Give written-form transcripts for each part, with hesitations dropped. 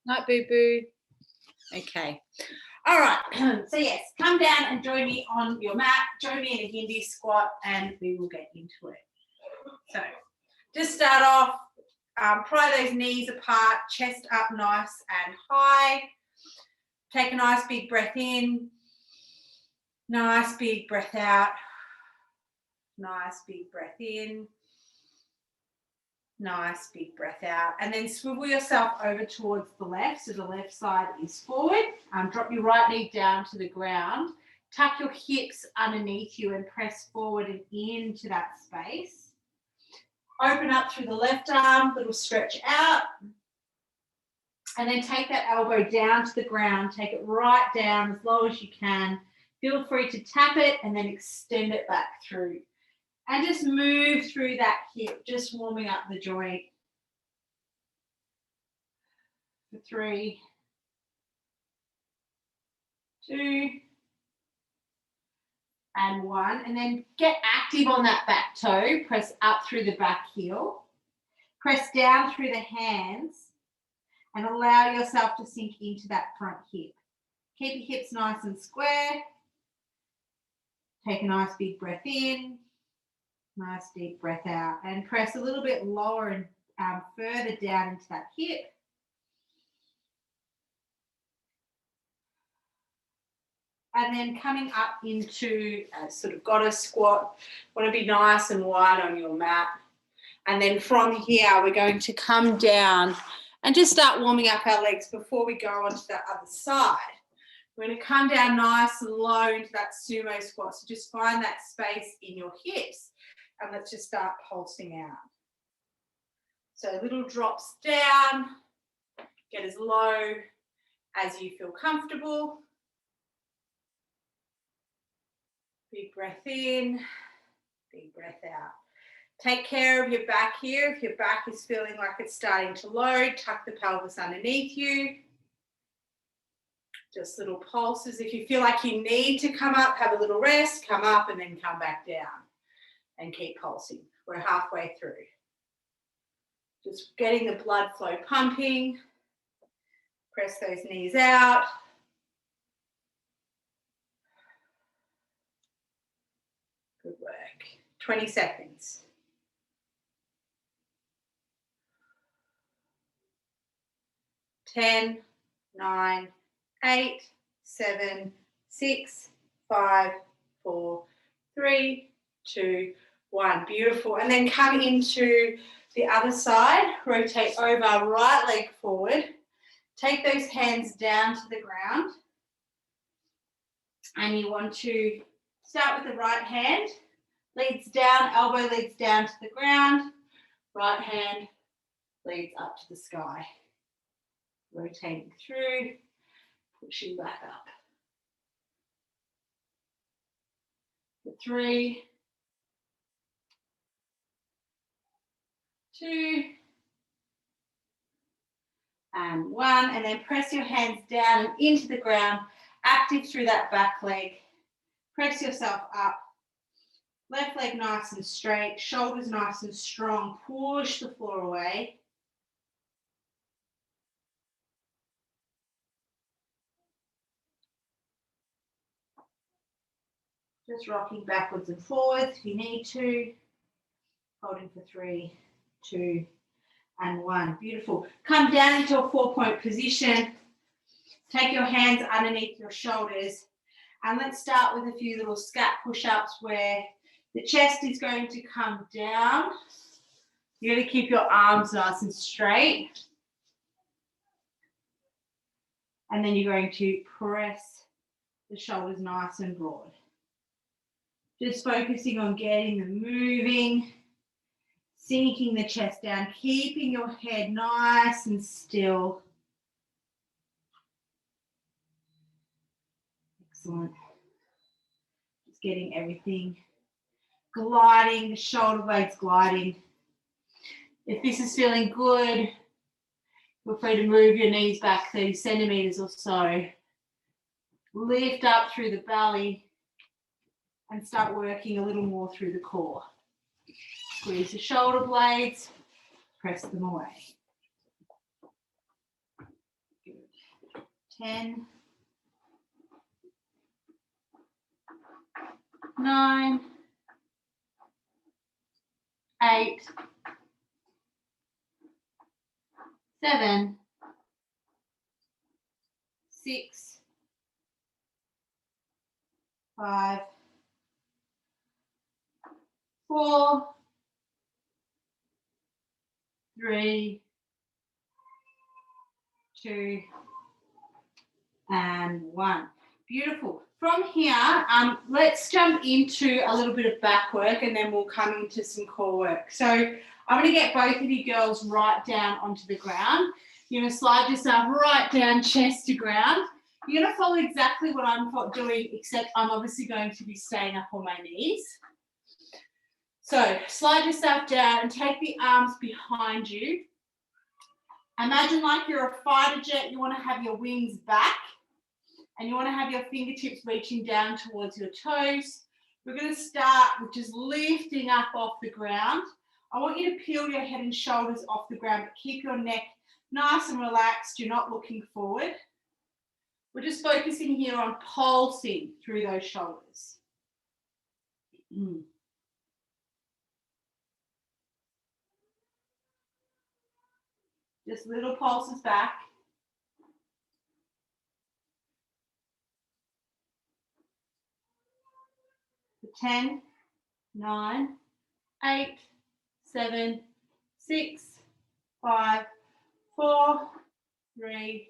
Night, boo-boo. Okay. All right. So, yes, come down and join me on your mat. Join me in a Hindi squat and we will get into it. So, just start off, pry those knees apart, chest up nice and high. Take a nice big breath in. Nice big breath out. Nice big breath in. Nice big breath out. And then swivel yourself over towards the left. So the left side is forward. Drop your right knee down to the ground. Tuck your hips underneath you and press forward and into that space. Open up through the left arm, little stretch out. And then take that elbow down to the ground. Take it right down as low as you can. Feel free to tap it and then extend it back through. And just move through that hip, just warming up the joint. For 3, 2, and 1. And then get active on that back toe. Press up through the back heel. Press down through the hands and allow yourself to sink into that front hip. Keep your hips nice and square. Take a nice big breath in. Nice deep breath out. And press a little bit lower and further down into that hip. And then coming up into a sort of goddess squat. Want to be nice and wide on your mat. And then from here, we're going to come down and just start warming up our legs before we go onto the other side. We're going to come down nice and low into that sumo squat. So just find that space in your hips. And let's just start pulsing out. So little drops down. Get as low as you feel comfortable. Big breath in, big breath out. Take care of your back here. If your back is feeling like it's starting to load, tuck the pelvis underneath you. Just little pulses. If you feel like you need to come up, have a little rest, come up and then come back down and keep pulsing. We're halfway through. Just getting the blood flow pumping. Press those knees out. Good work. 20 seconds. 10, 9, 8, 7, 6, 5, 4, 3, 2, 1. Beautiful. And then come into the other side. Rotate over, right leg forward. Take those hands down to the ground. And you want to start with the right hand. Leads down, elbow leads down to the ground. Right hand leads up to the sky. Rotating through, pushing back up. For 3, 2, and 1. And then press your hands down and into the ground, active through that back leg. Press yourself up. Left leg nice and straight, shoulders nice and strong. Push the floor away. Just rocking backwards and forwards if you need to. Holding for 3, 2, and 1. Beautiful. Come down into a 4-point position. Take your hands underneath your shoulders. And let's start with a few little scat push-ups where the chest is going to come down. You're going to keep your arms nice and straight. And then you're going to press the shoulders nice and broad. Just focusing on getting them moving, sinking the chest down, keeping your head nice and still. Excellent. Just getting everything gliding, the shoulder blades gliding. If this is feeling good, feel free to move your knees back 30 centimeters or so. Lift up through the belly and start working a little more through the core. Squeeze the shoulder blades, press them away. 10, 9, 8, 7, 6, 5, 4, 3, 2, and 1. Beautiful. From here, let's jump into a little bit of back work and then we'll come into some core work. So I'm going to get both of you girls right down onto the ground. You're going to slide yourself right down, chest to ground. You're going to follow exactly what I'm doing, except I'm obviously going to be staying up on my knees. So slide yourself down and take the arms behind you. Imagine like you're a fighter jet. You want to have your wings back and you want to have your fingertips reaching down towards your toes. We're going to start with just lifting up off the ground. I want you to peel your head and shoulders off the ground, but keep your neck nice and relaxed. You're not looking forward. We're just focusing here on pulsing through those shoulders. Just little pulses back. For 10, 9, 8, 7, 6, 5, 4, 3,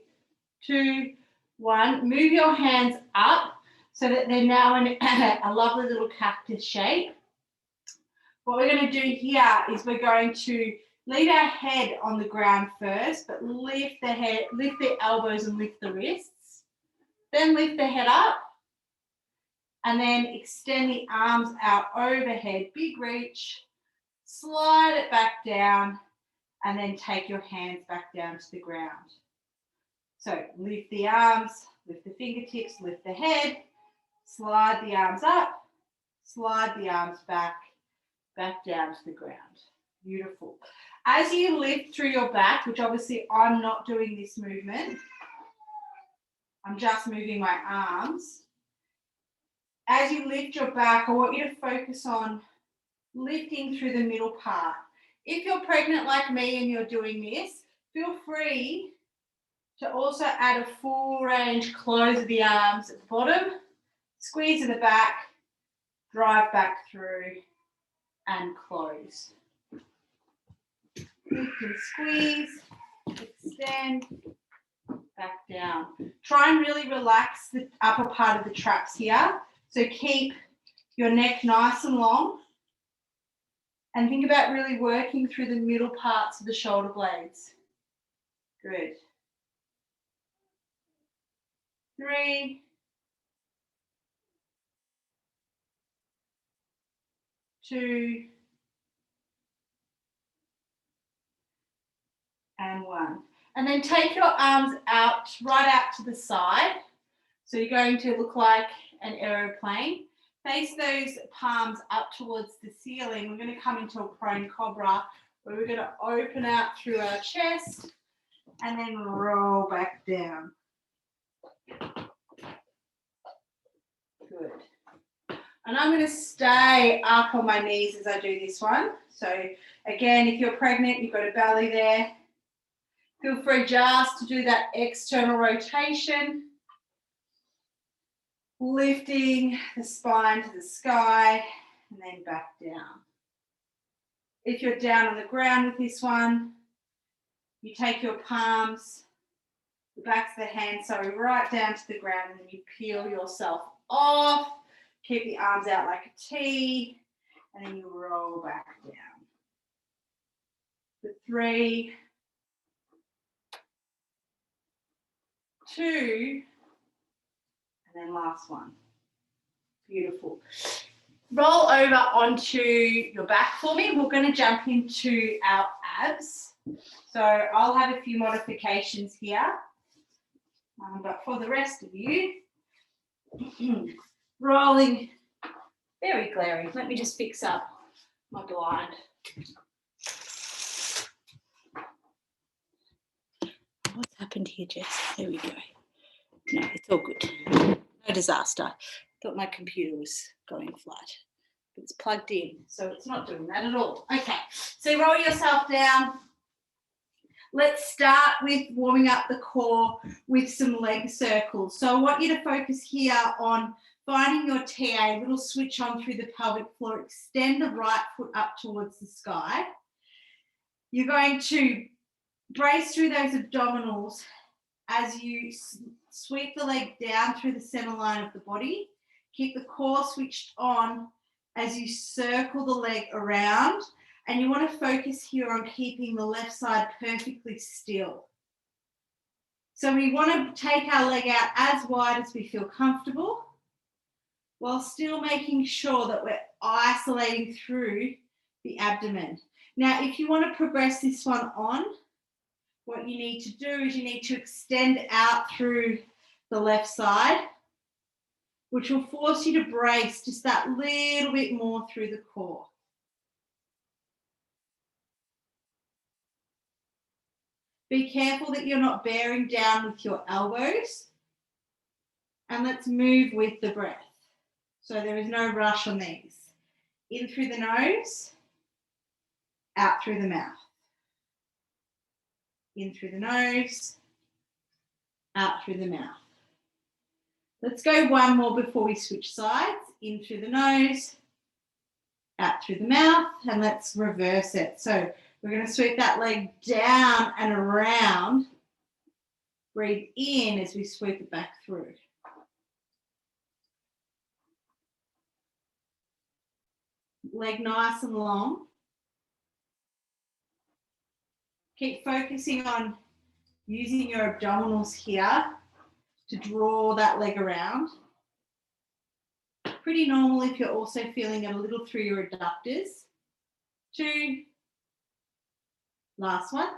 2, 1. Move your hands up so that they're now in a lovely little cactus shape. What we're going to do here is we're going to leave our head on the ground first, but lift the head, lift the elbows and lift the wrists. Then lift the head up and then extend the arms out overhead, big reach, slide it back down and then take your hands back down to the ground. So lift the arms, lift the fingertips, lift the head, slide the arms up, slide the arms back down to the ground. Beautiful. As you lift through your back, which obviously I'm not doing this movement, I'm just moving my arms. As you lift your back, I want you to focus on lifting through the middle part. If you're pregnant like me and you're doing this, feel free to also add a full range close of the arms at the bottom, squeeze at the back, drive back through and close. Lift and squeeze, extend, back down. Try and really relax the upper part of the traps here. So keep your neck nice and long and think about really working through the middle parts of the shoulder blades. Good. 3, 2, and 1. And then take your arms out, right out to the side. So you're going to look like an aeroplane. Face those palms up towards the ceiling. We're going to come into a prone cobra where we're going to open out through our chest and then roll back down. Good. And I'm going to stay up on my knees as I do this one. So again, if you're pregnant, you've got a belly there. Feel free just to do that external rotation, lifting the spine to the sky and then back down. If you're down on the ground with this one, you take your palms, the backs of the hands, sorry, right down to the ground, and then you peel yourself off. Keep the arms out like a T, and then you roll back down. For 3, 2, and then last one. Beautiful. Roll over onto your back for me. We're going to jump into our abs. So I'll have a few modifications here. But for the rest of you, rolling, very glary. Let me just fix up my blind. What's happened here, Jess? There we go. No, it's all good. No disaster. Thought my computer was going flat. It's plugged in, so it's not doing that at all. Okay, so roll yourself down. Let's start with warming up the core with some leg circles. So I want you to focus here on finding your TA, little switch on through the pelvic floor. Extend the right foot up towards the sky. You're going to brace through those abdominals as you sweep the leg down through the center line of the body. Keep the core switched on as you circle the leg around, and you want to focus here on keeping the left side perfectly still. So we want to take our leg out as wide as we feel comfortable, while still making sure that we're isolating through the abdomen. Now, if you want to progress this one on, what you need to do is you need to extend out through the left side, which will force you to brace just that little bit more through the core. Be careful that you're not bearing down with your elbows. And let's move with the breath. So there is no rush on these. In through the nose, out through the mouth. In through the nose, out through the mouth. Let's go one more before we switch sides. In through the nose, out through the mouth, and let's reverse it. So we're going to sweep that leg down and around. Breathe in as we sweep it back through. Leg nice and long. Keep focusing on using your abdominals here to draw that leg around. Pretty normal if you're also feeling it a little through your adductors. 2. Last one.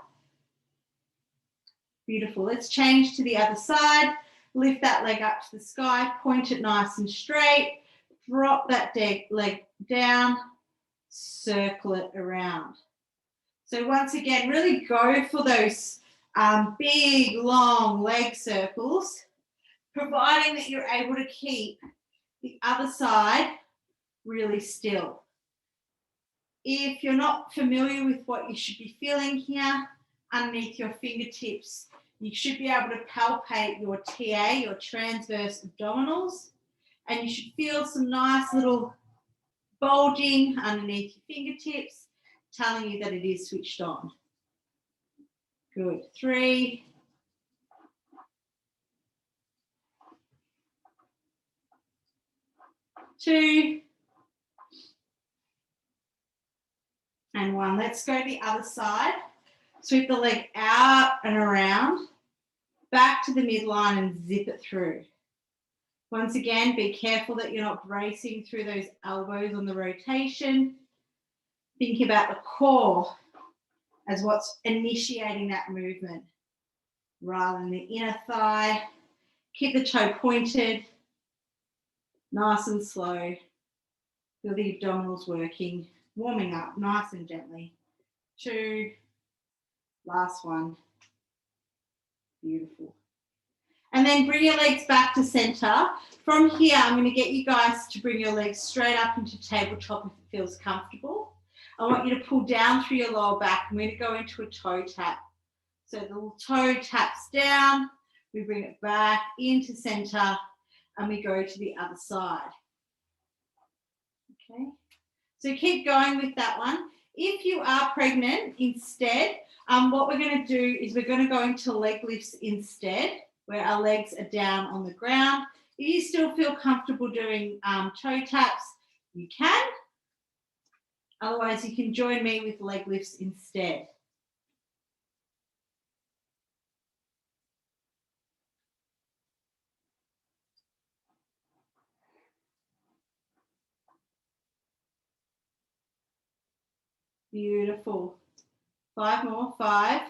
Beautiful. Let's change to the other side. Lift that leg up to the sky. Point it nice and straight. Drop that leg down. Circle it around. So once again, really go for those big, long leg circles, providing that you're able to keep the other side really still. If you're not familiar with what you should be feeling here, underneath your fingertips, you should be able to palpate your TA, your transverse abdominals, and you should feel some nice little bulging underneath your fingertips, telling you that it is switched on. Good. 3. 2. And 1. Let's go to the other side. Sweep the leg out and around, back to the midline and zip it through. Once again, be careful that you're not bracing through those elbows on the rotation. Think about the core as what's initiating that movement rather than the inner thigh. Keep the toe pointed, nice and slow. Feel the abdominals working, warming up nice and gently. 2. Last one. Beautiful. And then bring your legs back to center. From here, I'm going to get you guys to bring your legs straight up into tabletop if it feels comfortable. I want you to pull down through your lower back. I'm going to go into a toe tap. So the little toe taps down, we bring it back into center, and we go to the other side. Okay, so keep going with that one. If you are pregnant instead, what we're going to do is we're going to go into leg lifts instead, where our legs are down on the ground. If you still feel comfortable doing toe taps, you can. Otherwise, you can join me with leg lifts instead. Beautiful. 5 more. 5,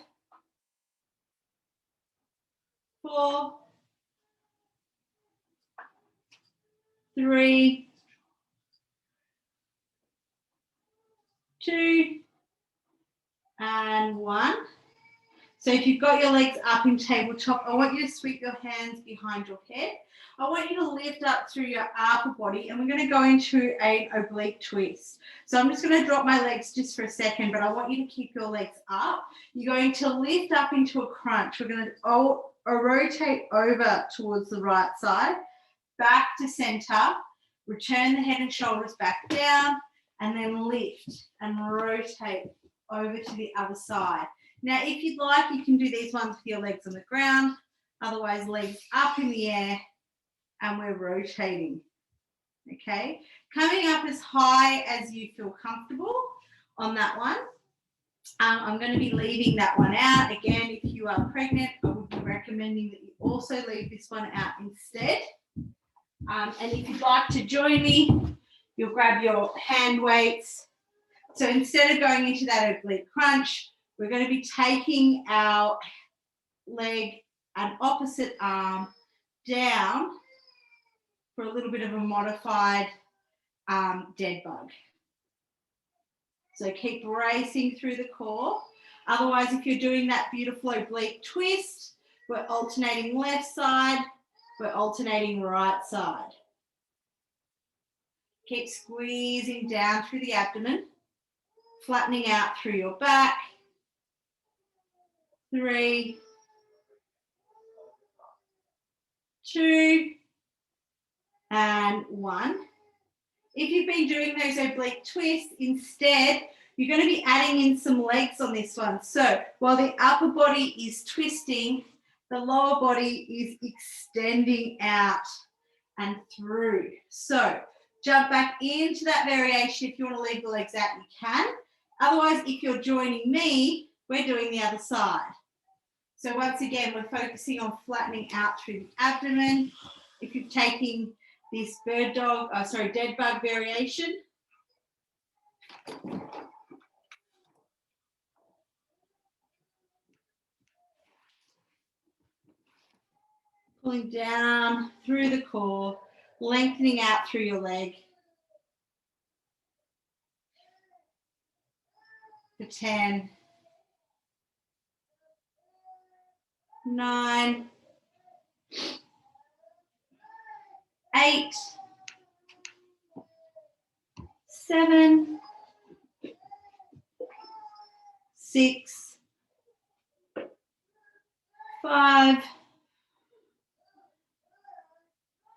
4, 3, 2, and 1. So if you've got your legs up in tabletop, I want you to sweep your hands behind your head. I want you to lift up through your upper body, and we're going to go into an oblique twist. So I'm just going to drop my legs just for a second, but I want you to keep your legs up. You're going to lift up into a crunch. We're going to rotate over towards the right side, back to center, return the head and shoulders back down, and then lift and rotate over to the other side. Now, if you'd like, you can do these ones with your legs on the ground, otherwise legs up in the air, and we're rotating, okay? Coming up as high as you feel comfortable on that one. I'm going to be leaving that one out. Again, if you are pregnant, I would be recommending that you also leave this one out instead. And if you'd like to join me, you'll grab your hand weights. So instead of going into that oblique crunch, we're going to be taking our leg and opposite arm down for a little bit of a modified dead bug. So keep bracing through the core. Otherwise, if you're doing that beautiful oblique twist, we're alternating left side, we're alternating right side. Keep squeezing down through the abdomen, flattening out through your back. 3, 2, and 1. If you've been doing those oblique twists, instead, you're going to be adding in some legs on this one. So while the upper body is twisting, the lower body is extending out and through. So jump back into that variation. If you want to leave the legs out, you can. Otherwise, if you're joining me, we're doing the other side. So once again, we're focusing on flattening out through the abdomen. If you're taking this dead bug variation, pulling down through the core, lengthening out through your leg. For 10, 9, 8, 7, 6, 5,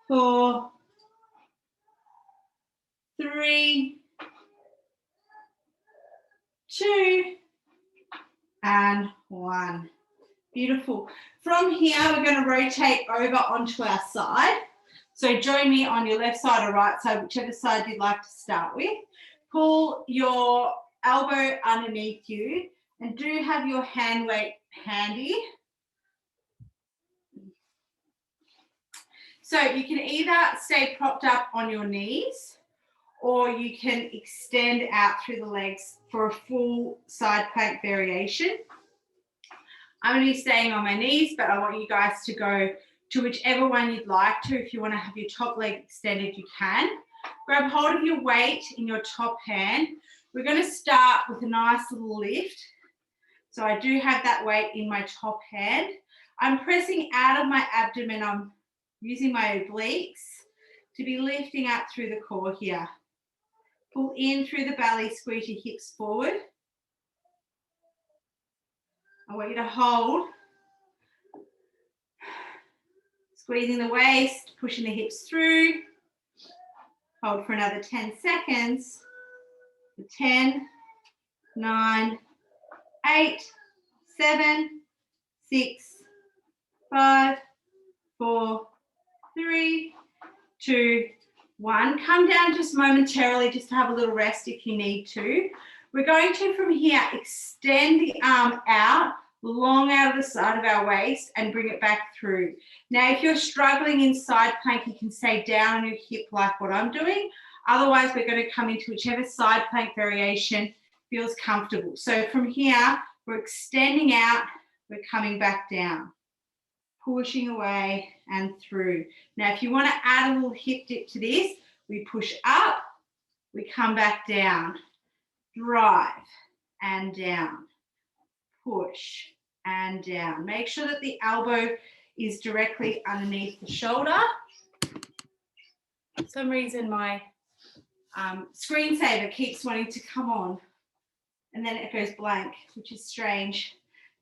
4, 3, 2, and 1. Beautiful. From here, we're going to rotate over onto our side. So join me on your left side or right side, whichever side you'd like to start with. Pull your elbow underneath you and do have your hand weight handy. So you can either stay propped up on your knees, or you can extend out through the legs for a full side plank variation. I'm going to be staying on my knees, but I want you guys to go to whichever one you'd like to. If you want to have your top leg extended, you can. Grab hold of your weight in your top hand. We're going to start with a nice little lift. So I do have that weight in my top hand. I'm pressing out of my abdomen. I'm using my obliques to be lifting up through the core here. Pull in through the belly, squeeze your hips forward. I want you to hold, squeezing the waist, pushing the hips through. Hold for another 10 seconds. 10, 9, 8, 7, 6, 5, 4, 3, 2, 1. Come down just momentarily, just to have a little rest if you need to. We're going to, from here, extend the arm out, long out of the side of our waist, and bring it back through. Now, if you're struggling in side plank, you can stay down on your hip like what I'm doing. Otherwise, we're going to come into whichever side plank variation feels comfortable. So from here, we're extending out, we're coming back down, pushing away and through. Now, if you want to add a little hip dip to this, we push up, we come back down, drive and down, push and down. Make sure that the elbow is directly underneath the shoulder. For some reason, my screensaver keeps wanting to come on and then it goes blank, which is strange.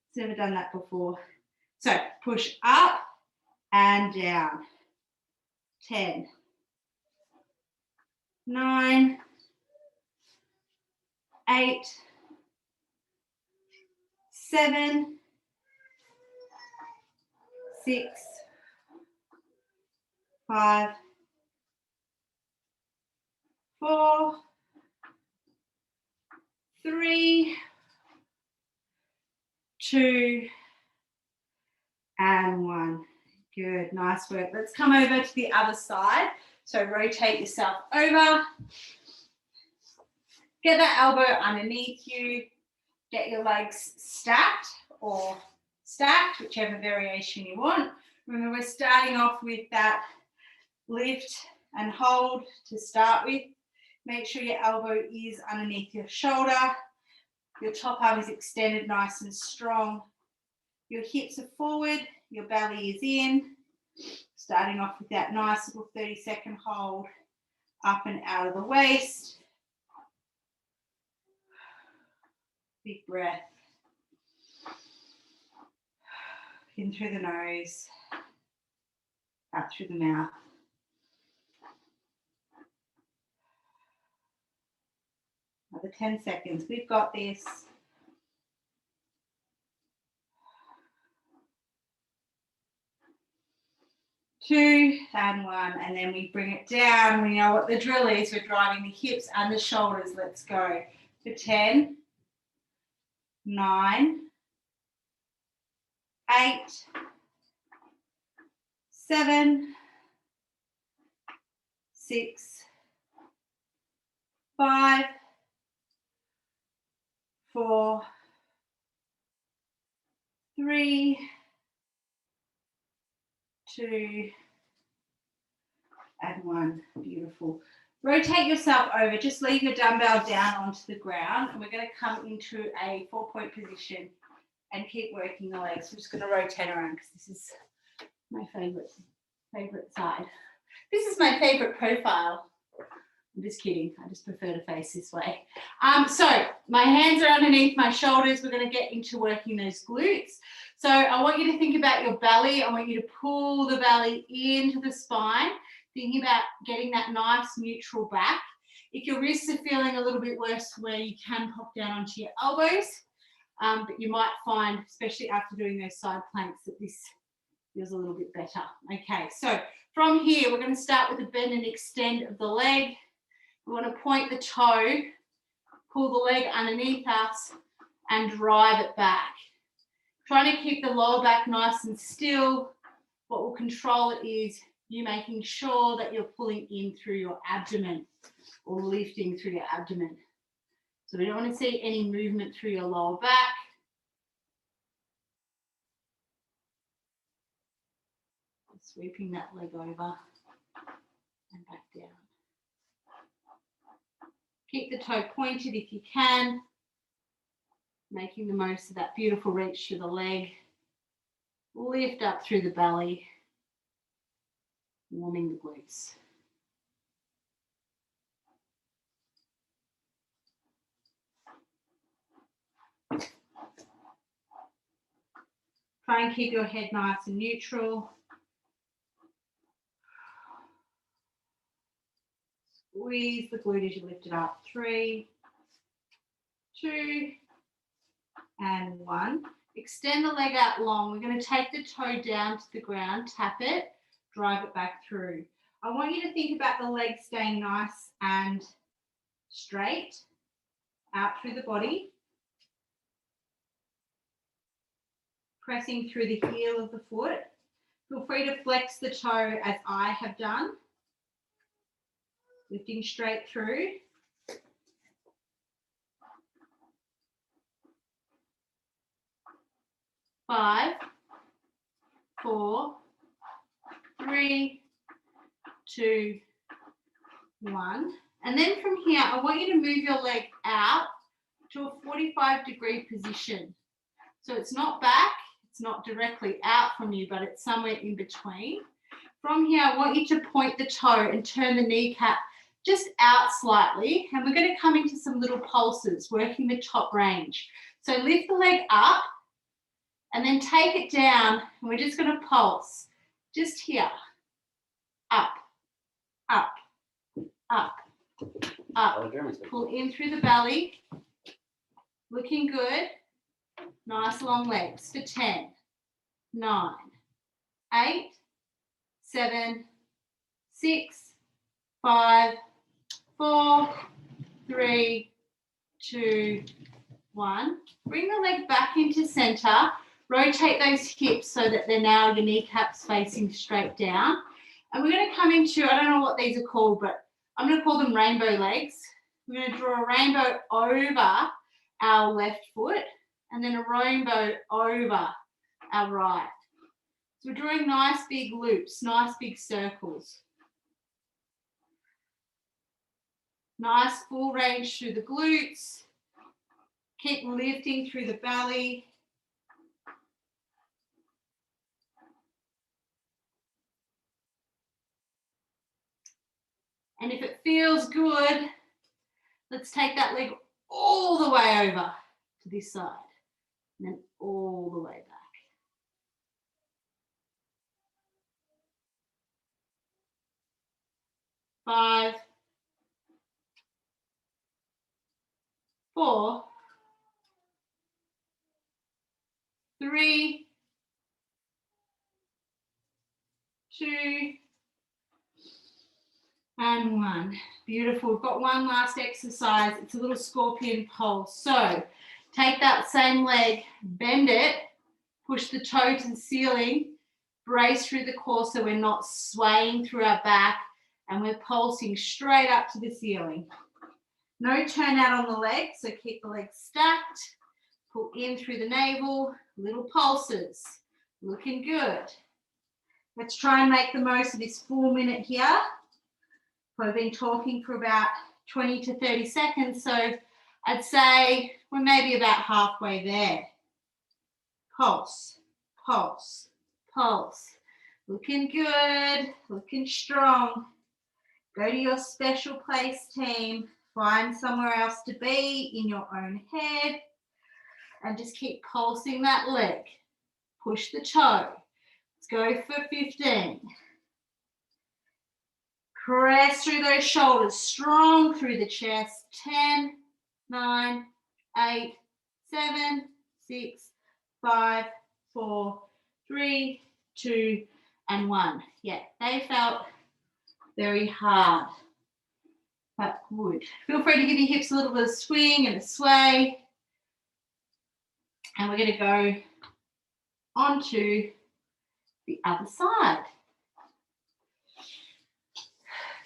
It's never done that before. So push up and down. 10, 9, 8, 7, 6, 5, 4, 3, 2, and 1. Good, nice work. Let's come over to the other side. So rotate yourself over. Get that elbow underneath you. Get your legs stacked or stacked, whichever variation you want. Remember, we're starting off with that lift and hold to start with. Make sure your elbow is underneath your shoulder. Your top arm is extended nice and strong. Your hips are forward, your belly is in. Starting off with that nice little 30-second hold up and out of the waist. Big breath. In through the nose, out through the mouth. Another 10 seconds. We've got this. 2 and 1, and then we bring it down. We know what the drill is. We're driving the hips and the shoulders. Let's go for 10, 9, 8, 7, 6, 5, 4, 3, 2, and 1. Beautiful. Rotate yourself over. Just leave your dumbbell down onto the ground, and we're going to come into a 4-point position and keep working the legs. I'm just going to rotate around because this is my favorite side. This is my favorite profile. I'm just kidding. I just prefer to face this way. So my hands are underneath my shoulders. We're going to get into working those glutes. So I want you to think about your belly. I want you to pull the belly into the spine, thinking about getting that nice neutral back. If your wrists are feeling a little bit worse, where you can pop down onto your elbows, but you might find, especially after doing those side planks, that this feels a little bit better. Okay, so from here, we're going to start with a bend and extend of the leg. We want to point the toe, pull the leg underneath us, and drive it back. Trying to keep the lower back nice and still. What will control it is you making sure that you're pulling in through your abdomen or lifting through your abdomen. So we don't want to see any movement through your lower back. Sweeping that leg over and back down. Keep the toe pointed if you can, making the most of that beautiful reach through the leg. Lift up through the belly, warming the glutes. Try and keep your head nice and neutral. Squeeze the glute as you lift it up. 3, 2, and 1. Extend the leg out long. We're going to take the toe down to the ground, tap it, drive it back through. I want you to think about the leg staying nice and straight out through the body. Pressing through the heel of the foot. Feel free to flex the toe as I have done. Lifting straight through. 5, 4, 3, 2, 1. And then from here, I want you to move your leg out to a 45-degree position. So it's not back, it's not directly out from you, but it's somewhere in between. From here, I want you to point the toe and turn the kneecap just out slightly. And we're going to come into some little pulses, working the top range. So lift the leg up and then take it down. And we're just going to pulse just here. Up, up, up, up. Pull in through the belly. Looking good. Nice long legs for 10, 9, 8, 7, 6, 5, 4, 3, 2, 1. Bring the leg back into center. Rotate those hips so that they're now your kneecaps facing straight down. And we're going to come into, I don't know what these are called, but I'm going to call them rainbow legs. We're going to draw a rainbow over our left foot and then a rainbow over our right. So we're drawing nice big loops, nice big circles. Nice full range through the glutes. Keep lifting through the belly. And if it feels good, let's take that leg all the way over to this side and then all the way back. 5, 4, 3, 2, and 1. Beautiful. We've got one last exercise. It's a little scorpion pulse. So take that same leg, bend it, push the toe to the ceiling, brace through the core so we're not swaying through our back, and we're pulsing straight up to the ceiling. No turn out on the leg, so keep the legs stacked. Pull in through the navel, little pulses. Looking good. Let's try and make the most of this 4 minute here. I've been talking for about 20 to 30 seconds, so I'd say we're maybe about halfway there. Pulse, pulse, pulse. Looking good, looking strong. Go to your special place, team. Find somewhere else to be in your own head and just keep pulsing that leg. Push the toe. Let's go for 15. Press through those shoulders, strong through the chest. 10, 9, 8, 7, 6, 5, 4, 3, 2, and 1. Yeah, they felt very hard, but good. Feel free to give your hips a little bit of swing and a sway. And we're going to go onto the other side.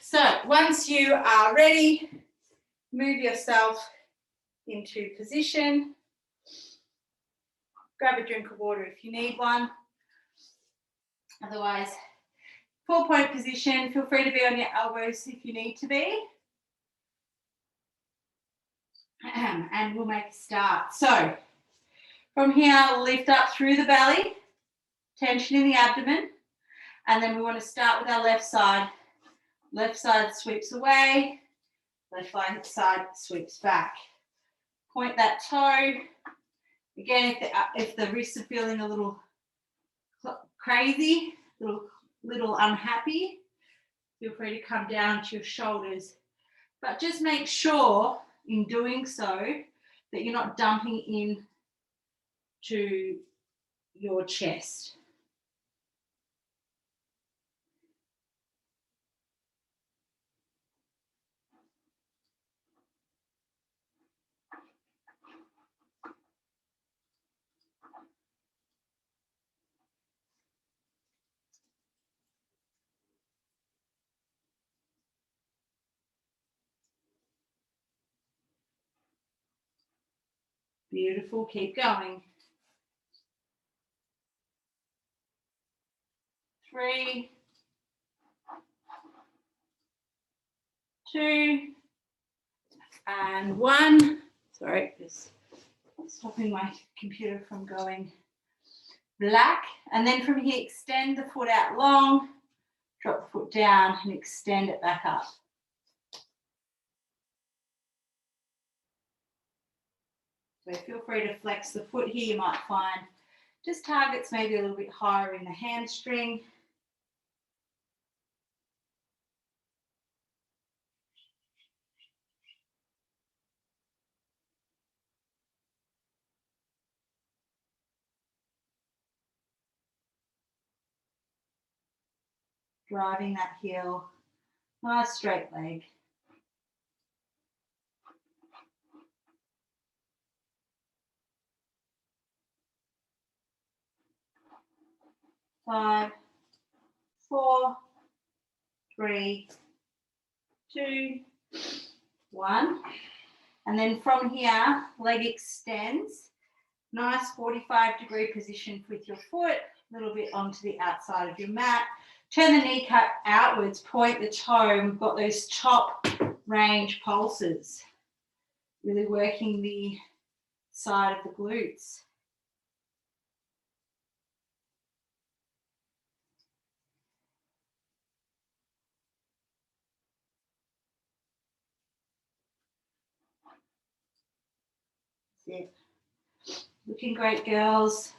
So once you are ready, move yourself into position. Grab a drink of water if you need one. Otherwise, 4-point position. Feel free to be on your elbows if you need to be. And we'll make a start. So from here, lift up through the belly, tension in the abdomen. And then we want to start with our left side. Left side sweeps away, left side sweeps back. Point that toe. Again, if the wrists are feeling a little crazy, little unhappy, feel free to come down to your shoulders. But just make sure in doing so that you're not dumping in to your chest. Beautiful, keep going. 3, 2, and 1. Sorry, this Stopping my computer from going black. And then from here, extend the foot out long, drop the foot down and extend it back up. So feel free to flex the foot here. You might find just targets maybe a little bit higher in the hamstring. Driving that heel, nice straight leg. Five, 4, 3, 2, 1. And then from here, leg extends. Nice 45-degree position with your foot, a little bit onto the outside of your mat. Turn the kneecap outwards, point the toe. We've got those top range pulses, really working the side of the glutes. That's it. Looking great, girls.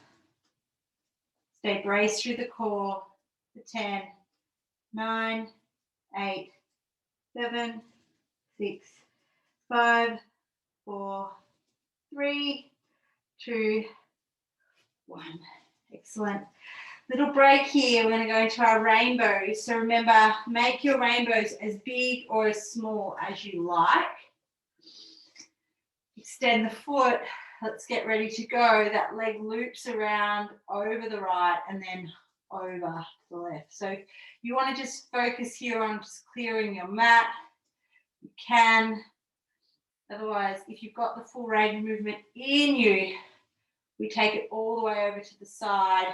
Stay braced through the core. For 10, 9, 8, 7, 6, 5, 4, 3, 2, 1. Excellent. Little break here. We're going to go into our rainbows. So remember, make your rainbows as big or as small as you like. Extend the foot. Let's get ready to go. That leg loops around over the right and then over to the left. So you want to just focus here on just clearing your mat. You can. Otherwise, if you've got the full range of movement in you, we take it all the way over to the side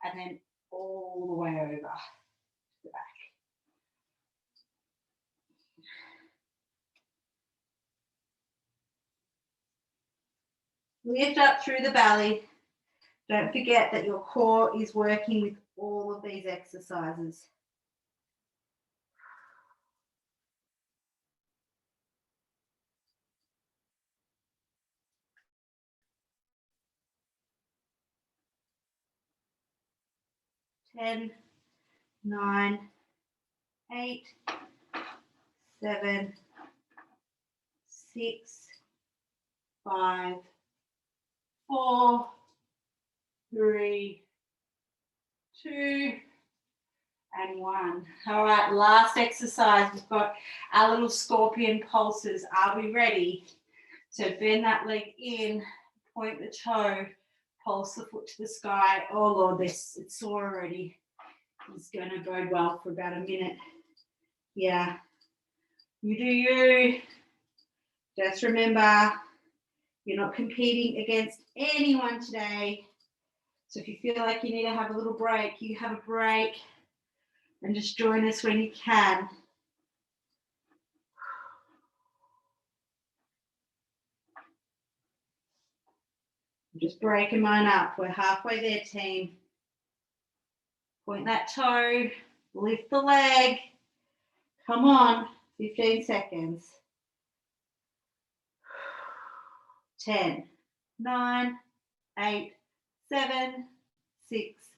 and then all the way over to the back. Lift up through the belly. Don't forget that your core is working with all of these exercises. Ten, 9, 8, 7, 6, 5, 4, 3, 2, and 1. All right, last exercise. We've got our little scorpion pulses. Are we ready? So bend that leg in, point the toe, pulse the foot to the sky. Oh Lord, it's sore already. It's going to bode well for about a minute. Yeah, you do you. Just remember, you're not competing against anyone today. So if you feel like you need to have a little break, you have a break and just join us when you can. I'm just breaking mine up. We're halfway there, team. Point that toe, lift the leg. Come on, 15 seconds. 10, 9, 8, 7, 6,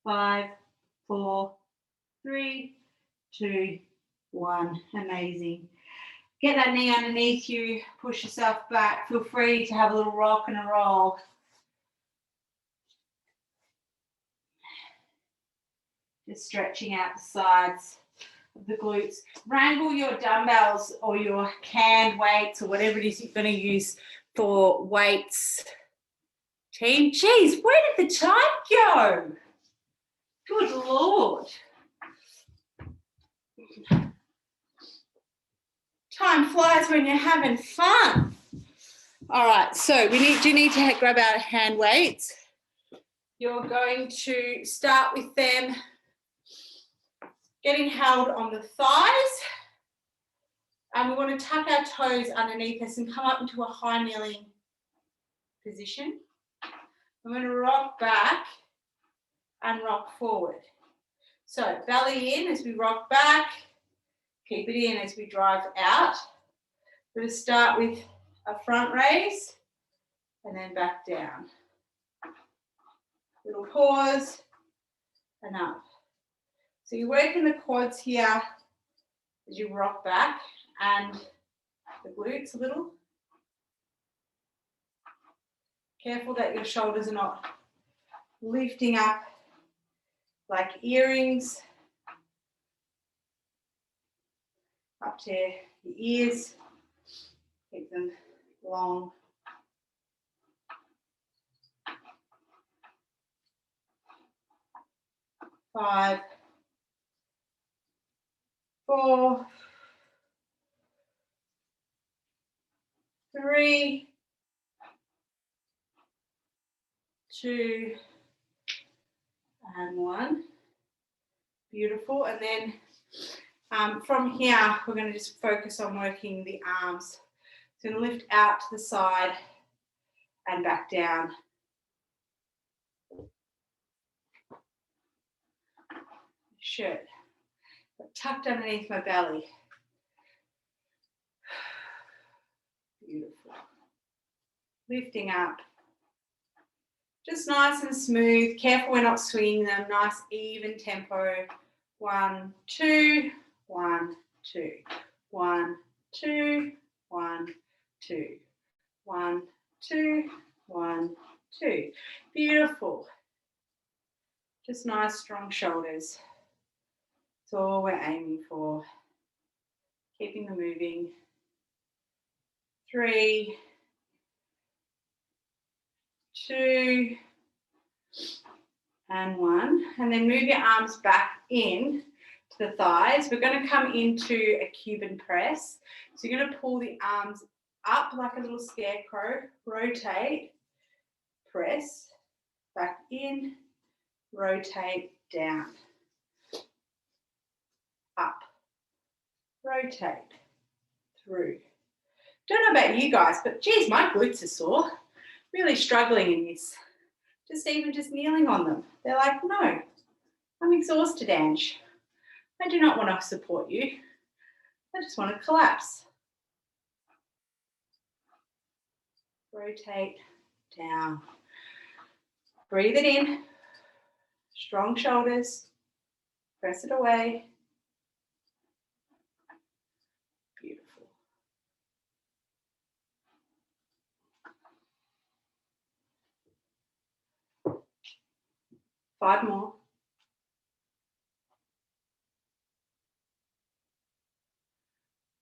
5, 4, 3, 2, 1. Amazing. Get that knee underneath you, push yourself back. Feel free to have a little rock and a roll. Just stretching out the sides of the glutes. Wrangle your dumbbells or your canned weights or whatever it is you're going to use for weights. Team, geez, where did the time go? Good Lord. Time flies when you're having fun. All right, so you need to grab our hand weights. You're going to start with them getting held on the thighs. And we want to tuck our toes underneath us and come up into a high kneeling position. I'm going to rock back and rock forward. So belly in as we rock back, keep it in as we drive out. We're going to start with a front raise and then back down. Little pause and up. So you're working the quads here as you rock back and the glutes a little. Careful that your shoulders are not lifting up like earrings up to your ears. Keep them long. Five, 4, 3, 2, and 1. Beautiful. And then from here, we're going to just focus on working the arms. So I'm going to lift out to the side and back down. Shirt tucked underneath my belly. Beautiful. Lifting up. Just nice and smooth. Careful we're not swinging them. Nice even tempo. 1, 2, 1, 2, 1, 2, 1, 2, 1, 2, 1, 2. Beautiful. Just nice strong shoulders. That's all we're aiming for. Keeping them moving. 3, 2, and 1. And then move your arms back in to the thighs. We're going to come into a Cuban press. So you're going to pull the arms up like a little scarecrow. Rotate, press, back in, rotate, down. Up, rotate, through. Don't know about you guys, but geez, my glutes are sore. Really struggling in this. Even just kneeling on them. They're like, no, I'm exhausted, Ange. I do not want to support you. I just want to collapse. Rotate, down. Breathe it in. Strong shoulders. Press it away. Beautiful. Five more.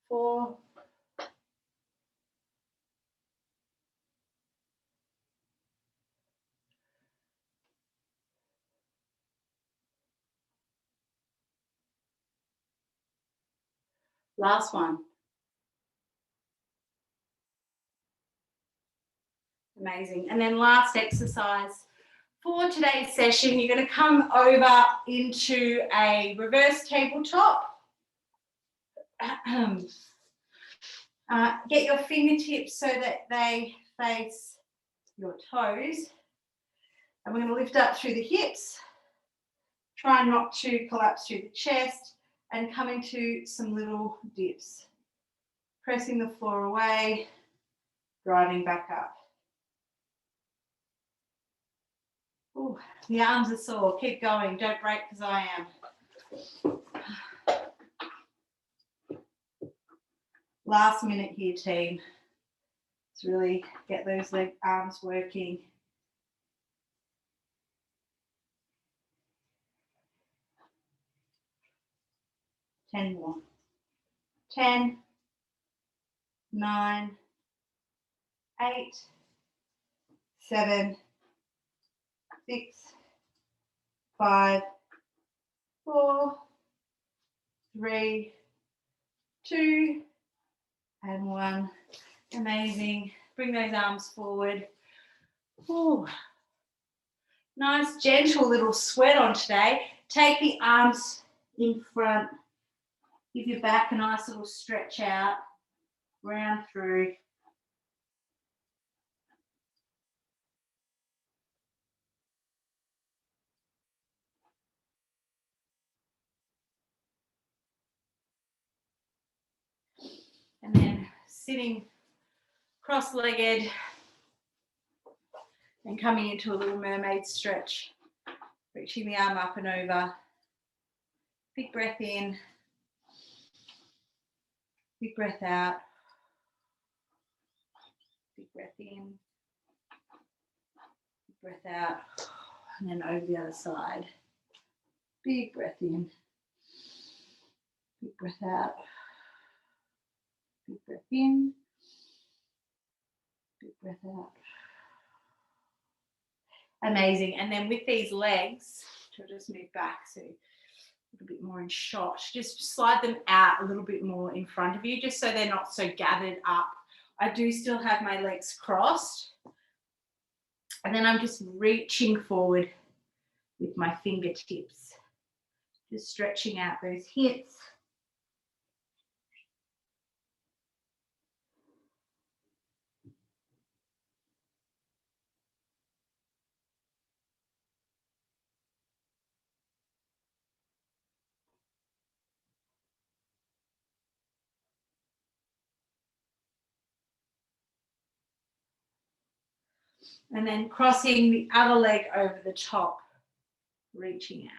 4. 'Last one. Amazing. And then last exercise for today's session, you're going to come over into a reverse tabletop. Get your fingertips so that they face your toes. And we're going to lift up through the hips. Try not to collapse through the chest and come into some little dips. Pressing the floor away, driving back up. Ooh, the arms are sore. Keep going. Don't break because I am. Last minute here, team. Let's really get those arms working. Ten more. 10, 9, 8, 7, 6, 5, 4, 3, 2, and 1. Amazing. Bring those arms forward. Ooh. Nice, gentle little sweat on today. Take the arms in front. Give your back a nice little stretch out. Round through. sitting cross-legged and coming into a little mermaid stretch. Reaching the arm up and over. Big breath in. Big breath out. Big breath in. Big breath out. And then over the other side. Big breath in. Big breath out. Big breath in. Big breath out. Amazing. And then with these legs, I'll just move back so a little bit more in shot. Just slide them out a little bit more in front of you, just so they're not so gathered up. I do still have my legs crossed. And then I'm just reaching forward with my fingertips. Just stretching out those hips. And then crossing the other leg over the top, reaching out.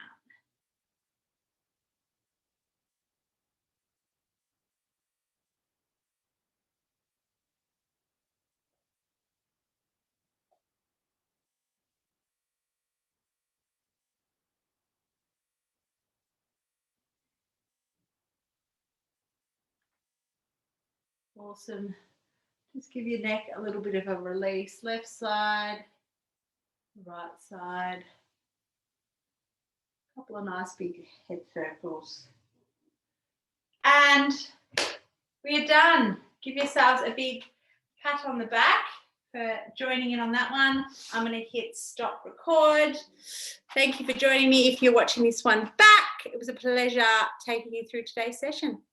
Awesome. Just give your neck a little bit of a release. Left side, right side. A couple of nice big head circles. And we are done. Give yourselves a big pat on the back for joining in on that one. I'm going to hit stop record. Thank you for joining me. If you're watching this one back, it was a pleasure taking you through today's session.